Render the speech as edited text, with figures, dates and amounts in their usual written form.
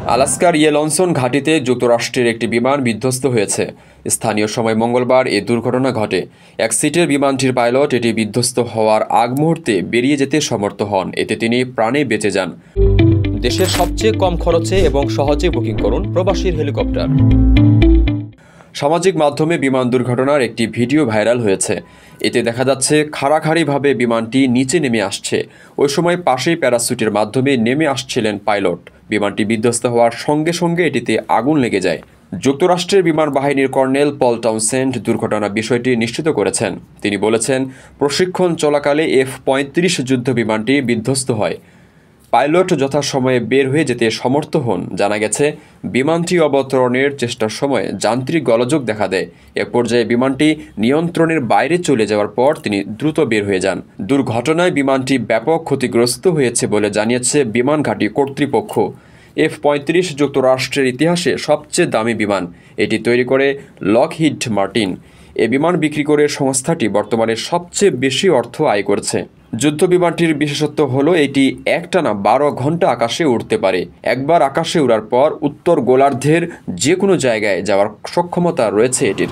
আলাস্কার ইয়েলনসন ঘাঁটিতে যুক্তরাষ্ট্রের একটি বিমান বিধ্বস্ত হয়েছে। স্থানীয় সময় মঙ্গলবার এ দুর্ঘটনা ঘটে। এক সিটের বিমানটির পাইলট এটি বিধ্বস্ত হওয়ার আগ মুহূর্তে বেরিয়ে যেতে সমর্থ হন। এতে তিনি প্রাণে বেঁচে যান। দেশের সবচেয়ে কম খরচে এবং সহজে বুকিং করুন প্রবাসীর হেলিকপ্টার। সামাজিক মাধ্যমে বিমান দুর্ঘটনার একটি ভিডিও ভাইরাল হয়েছে। এতে দেখা যাচ্ছে খাড়াখাড়িভাবে বিমানটি নিচে নেমে আসছে। ওই সময় পাশেই প্যারাসুটের মাধ্যমে নেমে আসছিলেন পাইলট। বিমানটি বিধ্বস্ত হওয়ার সঙ্গে সঙ্গে এটিতে আগুন লেগে যায়। যুক্তরাষ্ট্রের বিমান বাহিনীর কর্নেল পল টাউনসেন্ড দুর্ঘটনার বিষয়টি নিশ্চিত করেছেন। তিনি বলেছেন, প্রশিক্ষণ চলাকালে F-35 যুদ্ধ বিমানটি বিধ্বস্ত হয়। পাইলট যথাসময়ে বের হয়ে যেতে সমর্থ হন। জানা গেছে, বিমানটি অবতরণের চেষ্টার সময় যান্ত্রিক গোলযোগ দেখা দেয়। এক পর্যায়ে বিমানটি নিয়ন্ত্রণের বাইরে চলে যাওয়ার পর তিনি দ্রুত বের হয়ে যান। দুর্ঘটনায় বিমানটি ব্যাপক ক্ষতিগ্রস্ত হয়েছে বলে জানিয়েছে বিমান ঘাঁটি কর্তৃপক্ষ। F-35 যুক্তরাষ্ট্রের ইতিহাসে সবচেয়ে দামি বিমান। এটি তৈরি করে লকহিড মার্টিন। এ বিমান বিক্রি করে সংস্থাটি বর্তমানে সবচেয়ে বেশি অর্থ আয় করছে। যুদ্ধ বিমানটির বিশেষত্ব হলো এটি একটানা 12 ঘন্টা আকাশে উড়তে পারে। একবার আকাশে উড়ার পর উত্তর গোলার্ধের যে কোনো জায়গায় যাওয়ার সক্ষমতা রয়েছে এটির।